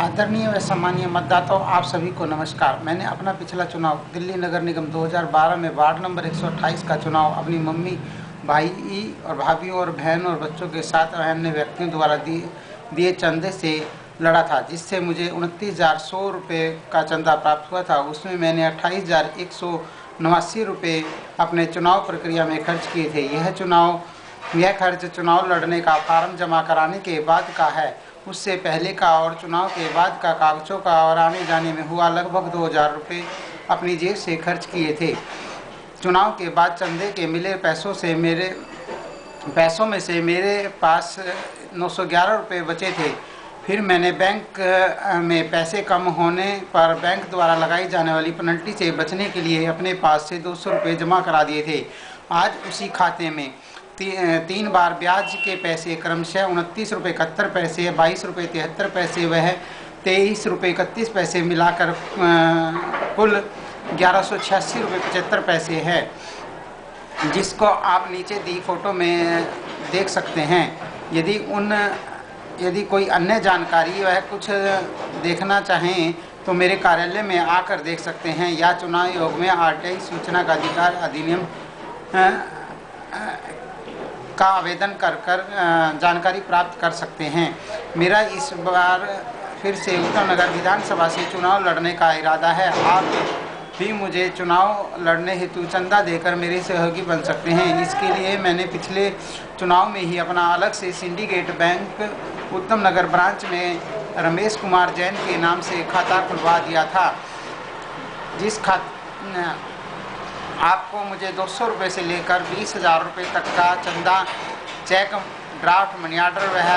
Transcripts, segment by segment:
आदरणीय व सम्मानीय मतदाताओं, आप सभी को नमस्कार। मैंने अपना पिछला चुनाव दिल्ली नगर निगम 2012 में वार्ड नंबर 128 का चुनाव अपनी मम्मी, भाई और भाभीयों और बहन और बच्चों के साथ अन्य व्यक्तियों द्वारा दिए चंदे से लड़ा था, जिससे मुझे 29,100 रुपये का चंदा प्राप्त हुआ था। उसमें मैंने 28,189 रुपये अपने चुनाव प्रक्रिया में खर्च किए थे। यह खर्च चुनाव लड़ने का फार्म जमा कराने के बाद का है। उससे पहले का और चुनाव के बाद का कागजों का और आने जाने में हुआ लगभग 2,000 रुपये अपनी जेब से खर्च किए थे। चुनाव के बाद चंदे के मिले पैसों में से मेरे पास 911 रुपये बचे थे। फिर मैंने बैंक में पैसे कम होने पर बैंक द्वारा लगाई जाने वाली पेनल्टी से बचने के लिए अपने पास से 200 रुपये जमा करा दिए थे। आज उसी खाते में 3 बार ब्याज के पैसे क्रमशः 29 रुपये 71 पैसे, 22 रुपये 73 पैसे वह 23 रुपये 31 पैसे मिलाकर कुल 1186 रुपये 75 पैसे है, जिसको आप नीचे दी फोटो में देख सकते हैं। यदि कोई अन्य जानकारी वह कुछ देखना चाहें तो मेरे कार्यालय में आकर देख सकते हैं या चुनाव आयोग में RTI सूचना का अधिकार अधिनियम का आवेदन कर जानकारी प्राप्त कर सकते हैं। मेरा इस बार फिर से उत्तम नगर विधानसभा से चुनाव लड़ने का इरादा है। आप भी मुझे चुनाव लड़ने हेतु चंदा देकर मेरे सहयोगी बन सकते हैं। इसके लिए मैंने पिछले चुनाव में ही अपना अलग से सिंडिकेट बैंक उत्तम नगर ब्रांच में रमेश कुमार जैन के नाम से खाता खुलवा दिया था। आपको मुझे 200 रुपये से लेकर 20,000 रुपये तक का चंदा चेक, ड्राफ्ट, मनी ऑर्डर वह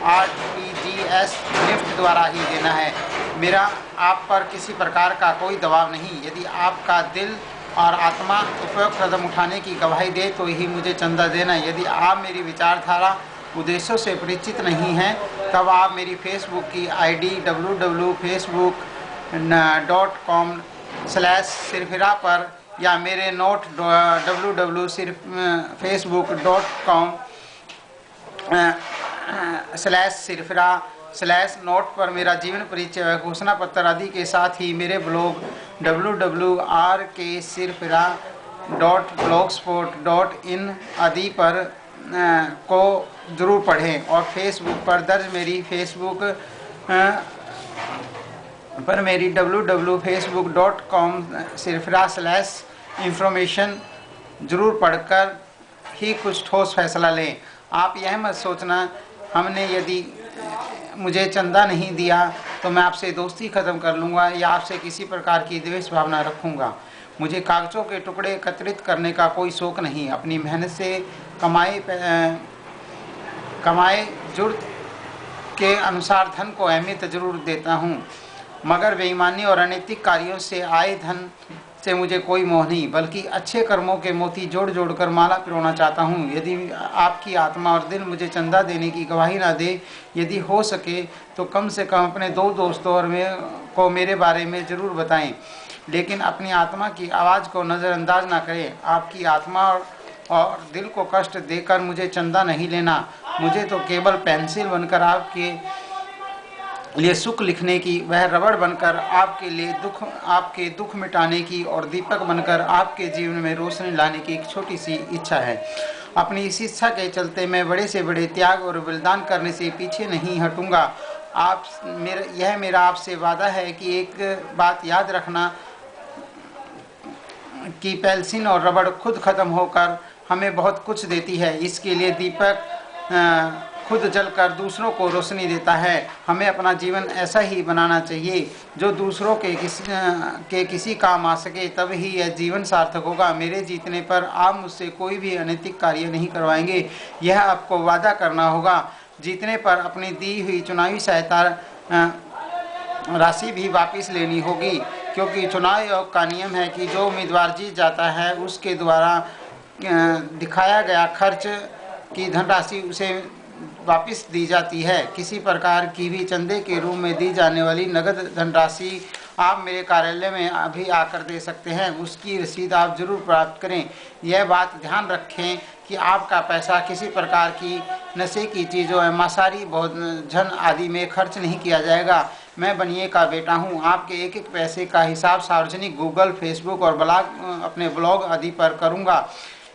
RTGS निफ्ट द्वारा ही देना है। मेरा आप पर किसी प्रकार का कोई दबाव नहीं। यदि आपका दिल और आत्मा उपयुक्त कदम उठाने की गवाही दे तो ही मुझे चंदा देना। यदि आप मेरी विचारधारा उद्देश्यों से परिचित नहीं हैं तब आप मेरी फेसबुक की ID www.facebook.com/सिरफिरा पर या मेरे नोट www.facebook.com/सिरफिरा/नोट पर मेरा जीवन परिचय व घोषणा पत्र आदि के साथ ही मेरे ब्लॉग www.rksirfira.blogspot.in आदि पर को ज़रूर पढ़ें और फेसबुक पर दर्ज मेरी फेसबुक पर मेरी www.facebook.com/सिरफिरा/इंफॉर्मेशन ज़रूर पढ़कर ही कुछ ठोस फैसला लें। आप यह मत सोचना हमने यदि मुझे चंदा नहीं दिया तो मैं आपसे दोस्ती ख़त्म कर लूँगा या आपसे किसी प्रकार की द्वेष भावना रखूँगा। मुझे कागज़ों के टुकड़े एकत्रित करने का कोई शौक़ नहीं। अपनी मेहनत से कमाए जुर्त के अनुसार धन को अहमियत ज़रूर देता हूँ, मगर बेईमानी और अनैतिक कार्यों से आए धन से मुझे कोई मोह नहीं, बल्कि अच्छे कर्मों के मोती जोड़ जोड़ कर माला पिरोना चाहता हूँ। यदि आपकी आत्मा और दिल मुझे चंदा देने की गवाही ना दे, यदि हो सके तो कम से कम अपने 2 दोस्तों को मेरे बारे में ज़रूर बताएं, लेकिन अपनी आत्मा की आवाज़ को नज़रअंदाज ना करें। आपकी आत्मा और दिल को कष्ट देकर मुझे चंदा नहीं लेना। मुझे तो केवल पेंसिल बनकर आपके लिए सुख लिखने की, वह रबड़ बनकर आपके दुख मिटाने की और दीपक बनकर आपके जीवन में रोशनी लाने की एक छोटी सी इच्छा है। अपनी इस इच्छा के चलते मैं बड़े से बड़े त्याग और बलिदान करने से पीछे नहीं हटूंगा। यह मेरा आपसे वादा है कि एक बात याद रखना कि पेंसिल और रबड़ खुद ख़त्म होकर हमें बहुत कुछ देती है। इसके लिए दीपक खुद जलकर दूसरों को रोशनी देता है। हमें अपना जीवन ऐसा ही बनाना चाहिए जो दूसरों के किसी काम आ सके, तब ही यह जीवन सार्थक होगा। मेरे जीतने पर आप मुझसे कोई भी अनैतिक कार्य नहीं करवाएंगे, यह आपको वादा करना होगा। जीतने पर अपनी दी हुई चुनावी सहायता राशि भी वापस लेनी होगी, क्योंकि चुनाव आयोग का नियम है कि जो उम्मीदवार जीत जाता है उसके द्वारा दिखाया गया खर्च की धनराशि उसे वापस दी जाती है। किसी प्रकार की भी चंदे के रूप में दी जाने वाली नगद धनराशि आप मेरे कार्यालय में अभी आकर दे सकते हैं। उसकी रसीद आप जरूर प्राप्त करें। यह बात ध्यान रखें कि आपका पैसा किसी प्रकार की नशे की चीज़ों एवं मांसाहारी भोजन आदि में खर्च नहीं किया जाएगा। मैं बनिए का बेटा हूँ। आपके एक एक पैसे का हिसाब सार्वजनिक गूगल, फेसबुक और अपने ब्लॉग आदि पर करूँगा।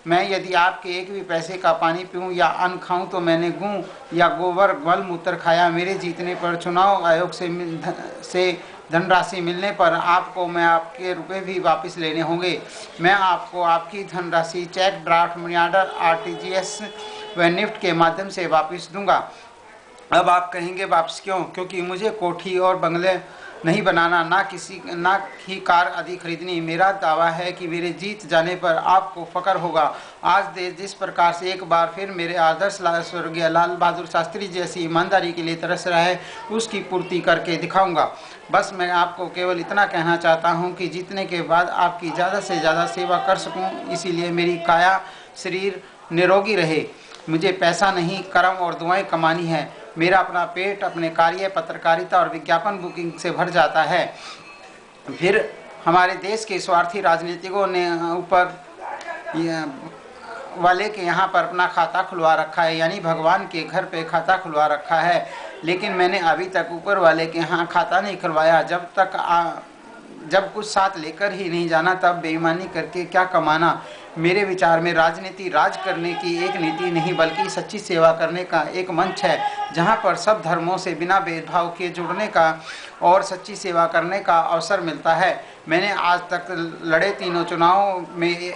मैं यदि आपके एक भी पैसे का पानी पीऊँ या अन्न खाऊँ तो मैंने गूँ या गोबर मल मूत्र खाया। मेरे जीतने पर चुनाव आयोग से धनराशि मिलने पर आपको मैं आपके रुपए भी वापस लेने होंगे। मैं आपको आपकी धनराशि cheque, draft, money order, RTGS व निफ्ट के माध्यम से वापस दूंगा। अब आप कहेंगे वापस क्यों? क्योंकि मुझे कोठी और बंगले नहीं बनाना, ना ही कार आदि खरीदनी। मेरा दावा है कि मेरे जीत जाने पर आपको फक्र होगा। आज देश जिस प्रकार से एक बार फिर मेरे आदर्श स्वर्गीय लाल बहादुर शास्त्री जैसी ईमानदारी के लिए तरस रहा है, उसकी पूर्ति करके दिखाऊंगा। बस मैं आपको केवल इतना कहना चाहता हूं कि जीतने के बाद आपकी ज़्यादा से ज़्यादा सेवा कर सकूं, इसीलिए मेरी काया शरीर निरोगी रहे। मुझे पैसा नहीं, कर्म और दुआएं कमानी है। मेरा अपना पेट अपने कार्य, पत्रकारिता और विज्ञापन बुकिंग से भर जाता है। फिर हमारे देश के स्वार्थी राजनीतिकों ने ऊपर वाले के यहाँ पर अपना खाता खुलवा रखा है, यानी भगवान के घर पे खाता खुलवा रखा है। लेकिन मैंने अभी तक ऊपर वाले के यहाँ खाता नहीं खुलवाया। जब कुछ साथ लेकर ही नहीं जाना, तब बेईमानी करके क्या कमाना। मेरे विचार में राजनीति राज करने की एक नीति नहीं, बल्कि सच्ची सेवा करने का एक मंच है, जहाँ पर सब धर्मों से बिना भेदभाव के जुड़ने का और सच्ची सेवा करने का अवसर मिलता है। मैंने आज तक लड़े तीनों चुनावों में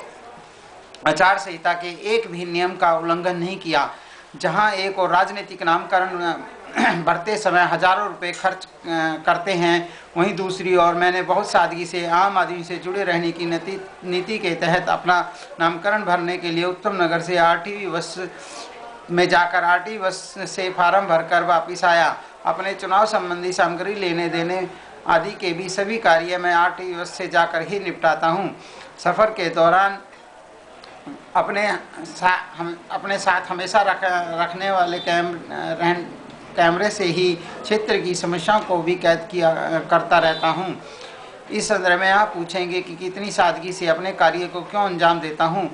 आचार संहिता के एक भी नियम का उल्लंघन नहीं किया। जहाँ एक और राजनीतिक नामकरण भरते समय हजारों रुपए खर्च करते हैं, वहीं दूसरी ओर मैंने बहुत सादगी से आम आदमी से जुड़े रहने की नीति के तहत अपना नामकरण भरने के लिए उत्तम नगर से आरटीवी बस में जाकर आरटीवी बस से फार्म भरकर वापस आया। अपने चुनाव संबंधी सामग्री लेने देने आदि के भी सभी कार्य मैं आरटीवी बस से जाकर ही निपटाता हूँ। सफ़र के दौरान अपने साथ हमेशा रखने वाले कैमरे से ही क्षेत्र की समस्याओं को भी कैद करता रहता हूं। इस संदर्भ में आप पूछेंगे कि कितनी सादगी से अपने कार्य को क्यों अंजाम देता हूं।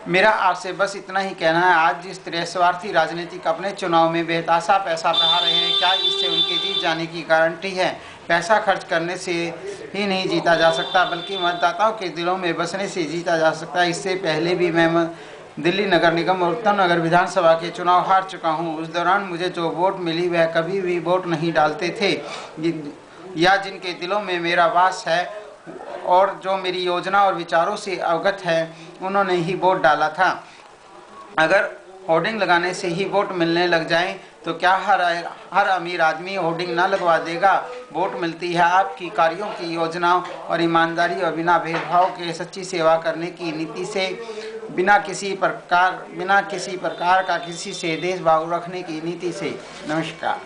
मेरा आपसे बस इतना ही कहना है, आज जिस तरह स्वार्थी राजनीतिक अपने चुनाव में बेतासा पैसा बहा रहे हैं, क्या इससे उनके जीत जाने की गारंटी है? पैसा खर्च करने से ही नहीं जीता जा सकता, बल्कि मतदाताओं के दिलों में बसने से जीता जा सकता है। इससे पहले भी मैं दिल्ली नगर निगम और उत्तम नगर विधानसभा के चुनाव हार चुका हूं। उस दौरान मुझे जो वोट मिली वह कभी भी वोट नहीं डालते थे, या जिनके दिलों में मेरा वास है और जो मेरी योजना और विचारों से अवगत है, उन्होंने ही वोट डाला था। अगर होर्डिंग लगाने से ही वोट मिलने लग जाएं तो क्या हर अमीर आदमी होर्डिंग ना लगवा देगा? वोट मिलती है आपकी कार्यों की योजनाओं और ईमानदारी और बिना भेदभाव के सच्ची सेवा करने की नीति से, बिना किसी प्रकार का किसी से देशभाव रखने की नीति से। नमस्कार।